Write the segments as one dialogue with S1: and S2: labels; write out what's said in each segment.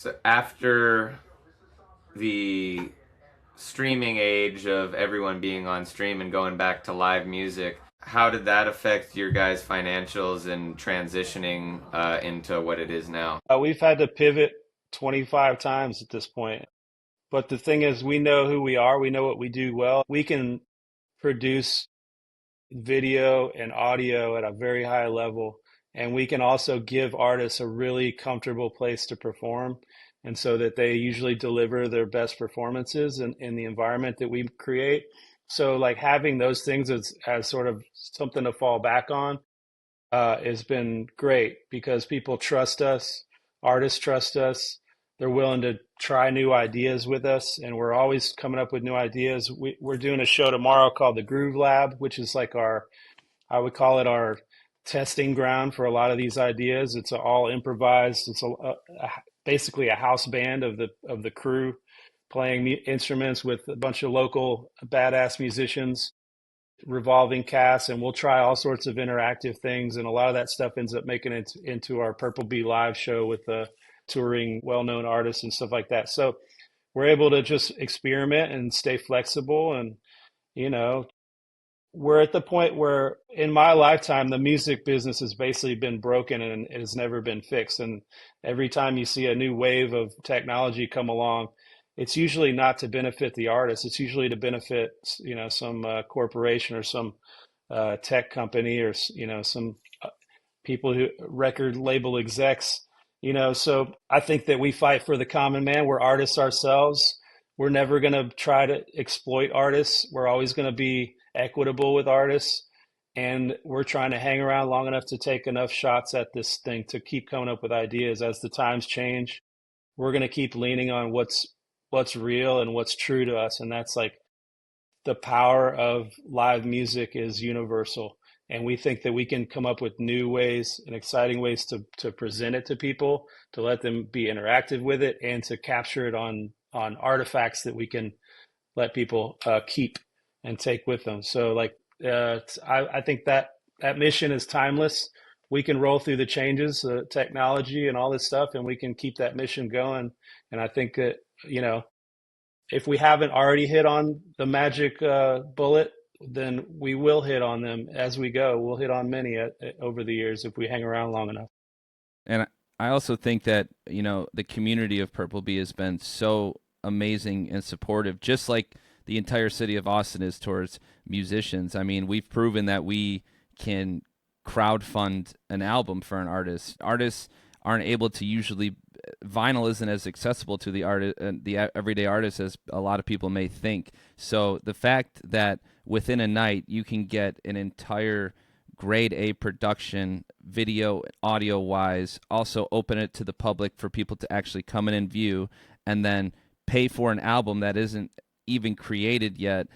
S1: So after the streaming age of everyone being on stream and going back to live music, how did that affect your guys' financials and transitioning into what it is now?
S2: We've had to pivot 25 times at this point. But the thing is, we know who we are. We know what we do well. We can produce video and audio at a very high level. And we can also give artists a really comfortable place to perform. And so that they usually deliver their best performances in the environment that we create. So, like having those things as sort of something to fall back on has been great because people trust us, artists trust us. They're willing to try new ideas with us, and we're always coming up with new ideas. We're doing a show tomorrow called the Groove Lab, which is like I would call it our testing ground for a lot of these ideas. It's all improvised. It's basically a house band of the crew playing instruments with a bunch of local badass musicians, revolving cast, and we'll try all sorts of interactive things, and a lot of that stuff ends up making it into our Purple Bee live show with the touring well-known artists and stuff like that. So we're able to just experiment and stay flexible. And you know we're at the point where in my lifetime the music business has basically been broken and it has never been fixed. And every time you see a new wave of technology come along, it's usually not to benefit the artist. It's usually to benefit some corporation or some tech company or some people who record label execs. So I think that we fight for the common man. We're artists ourselves. We're never going to try to exploit artists. We're always going to be equitable with artists, and we're trying to hang around long enough to take enough shots at this thing to keep coming up with ideas as the times change. We're going to keep leaning on what's real and what's true to us, and that's like the power of live music is universal. And we think that we can come up with new ways and exciting ways to present it to people, to let them be interactive with it, and to capture it on artifacts that we can let people keep and take with them. So, like, I think that mission is timeless. We can roll through the changes, technology, and all this stuff, and we can keep that mission going. And I think that if we haven't already hit on the magic bullet, then we will hit on them as we go. We'll hit on many over the years if we hang around long enough.
S3: And I also think that, the community of Purple Bee has been so amazing and supportive, just like the entire city of Austin is towards musicians. I mean, we've proven that we can crowdfund an album for an artist. Artists aren't able to usually, vinyl isn't as accessible to the everyday artist as a lot of people may think. So the fact that within a night you can get an entire grade A production, video, audio wise, also open it to the public for people to actually come in and view, and then pay for an album that isn't even created yet.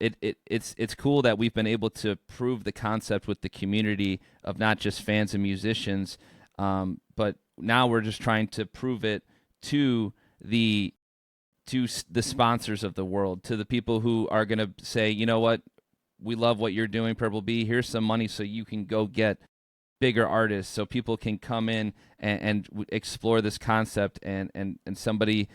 S3: It's cool that we've been able to prove the concept with the community of not just fans and musicians, but now we're just trying to prove it to the sponsors of the world, to the people who are going to say, you know what, we love what you're doing, Purple Bee. Here's some money so you can go get bigger artists, so people can come in and explore this concept, and somebody,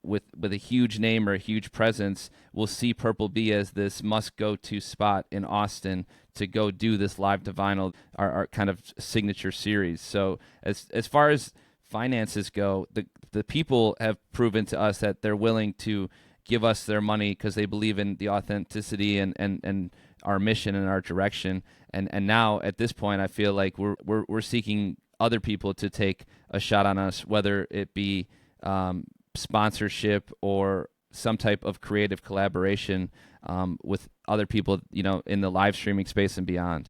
S3: with a huge name or a huge presence will see Purple Bee as this must go to spot in Austin to go do this live to vinyl, our kind of signature series. So as far as finances go, the people have proven to us that they're willing to give us their money because they believe in the authenticity and our mission and our direction. And now at this point, I feel like we're seeking other people to take a shot on us, whether it be sponsorship or some type of creative collaboration with other people, in the live streaming space and beyond.